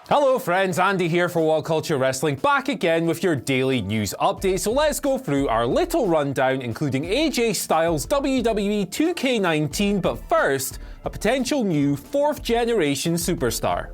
Hello friends, Andy here for WhatCulture Wrestling, back again with your daily news update. So let's go through our little rundown, including AJ Styles' WWE 2K19, but first, a potential new 4th generation superstar.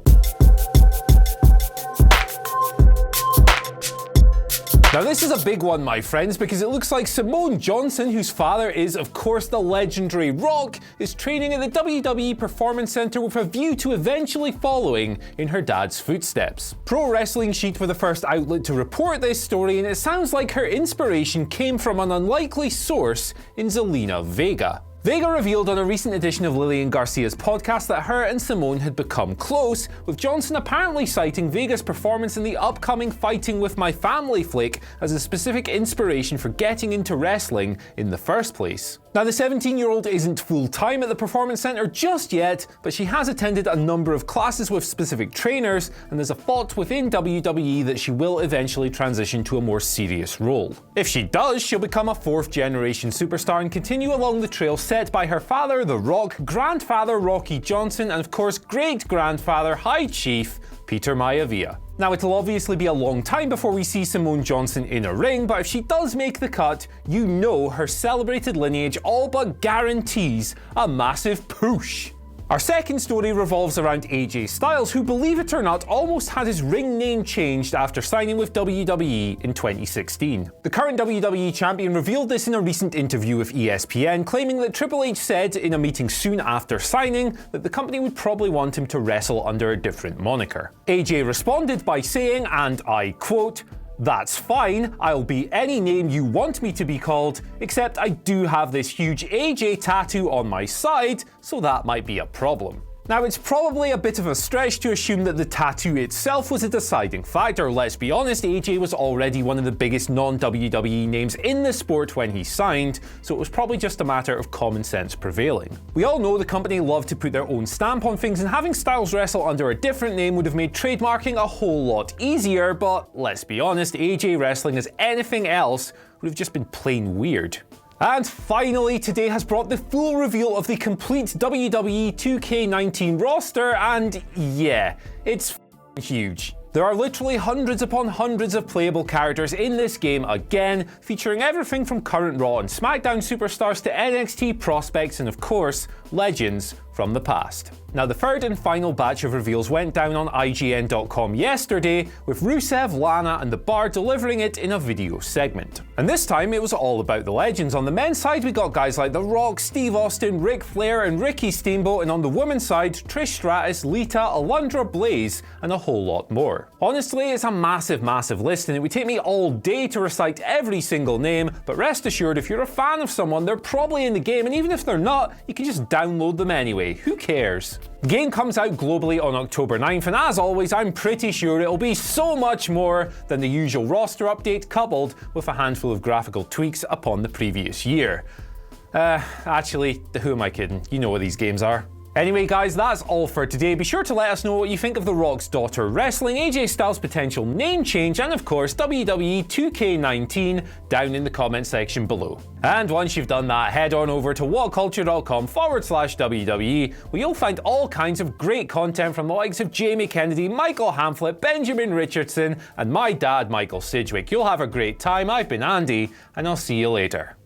Now this is a big one, my friends, because it looks like Simone Johnson, whose father is of course the legendary Rock, is training at the WWE Performance Center with a view to eventually following in her dad's footsteps. Pro Wrestling Sheet were the first outlet to report this story, and it sounds like her inspiration came from an unlikely source in Zelina Vega. Vega revealed on a recent edition of Lillian Garcia's podcast that her and Simone had become close, with Johnson apparently citing Vega's performance in the upcoming Fighting With My Family flick as a specific inspiration for getting into wrestling in the first place. Now, the 17-year-old isn't full-time at the Performance Center just yet, but she has attended a number of classes with specific trainers, and there's a thought within WWE that she will eventually transition to a more serious role. If she does, she'll become a 4th generation superstar and continue along the trail set by her father, The Rock, grandfather Rocky Johnson, and of course great-grandfather High Chief Peter Maivia. Now, it'll obviously be a long time before we see Simone Johnson in a ring, but if she does make the cut, you know her celebrated lineage all but guarantees a massive push. Our second story revolves around AJ Styles, who, believe it or not, almost had his ring name changed after signing with WWE in 2016. The current WWE champion revealed this in a recent interview with ESPN, claiming that Triple H said in a meeting soon after signing that the company would probably want him to wrestle under a different moniker. AJ responded by saying, and I quote, "That's fine, I'll be any name you want me to be called, except I do have this huge AJ tattoo on my side, so that might be a problem." Now, it's probably a bit of a stretch to assume that the tattoo itself was a deciding factor. Let's be honest, AJ was already one of the biggest non-WWE names in the sport when he signed, so it was probably just a matter of common sense prevailing. We all know the company loved to put their own stamp on things, and having Styles wrestle under a different name would have made trademarking a whole lot easier, but let's be honest, AJ wrestling as anything else would have just been plain weird. And finally, today has brought the full reveal of the complete WWE 2K19 roster, and yeah, it's huge. There are literally hundreds upon hundreds of playable characters in this game again, featuring everything from current Raw and SmackDown superstars to NXT prospects and of course, legends from the past. Now, the third and final batch of reveals went down on IGN.com yesterday, with Rusev, Lana and The Bar delivering it in a video segment. And this time it was all about the legends. On the men's side, we got guys like The Rock, Steve Austin, Ric Flair and Ricky Steamboat, and on the women's side, Trish Stratus, Lita, Alundra Blaze and a whole lot more. Honestly, it's a massive list, and it would take me all day to recite every single name, but rest assured, if you're a fan of someone, they're probably in the game, and even if they're not, you can just download them anyway. Who cares? The game comes out globally on October 9th, and as always, I'm pretty sure it'll be so much more than the usual roster update, coupled with a handful of graphical tweaks upon the previous year. Actually, who am I kidding? You know what these games are. Anyway guys, that's all for today. Be sure to let us know what you think of The Rock's daughter wrestling, AJ Styles' potential name change, and of course WWE 2K19 down in the comment section below. And once you've done that, head on over to whatculture.com/WWE, where you'll find all kinds of great content from the likes of Jamie Kennedy, Michael Hamflett, Benjamin Richardson, and my dad Michael Sidgwick. You'll have a great time. I've been Andy, and I'll see you later.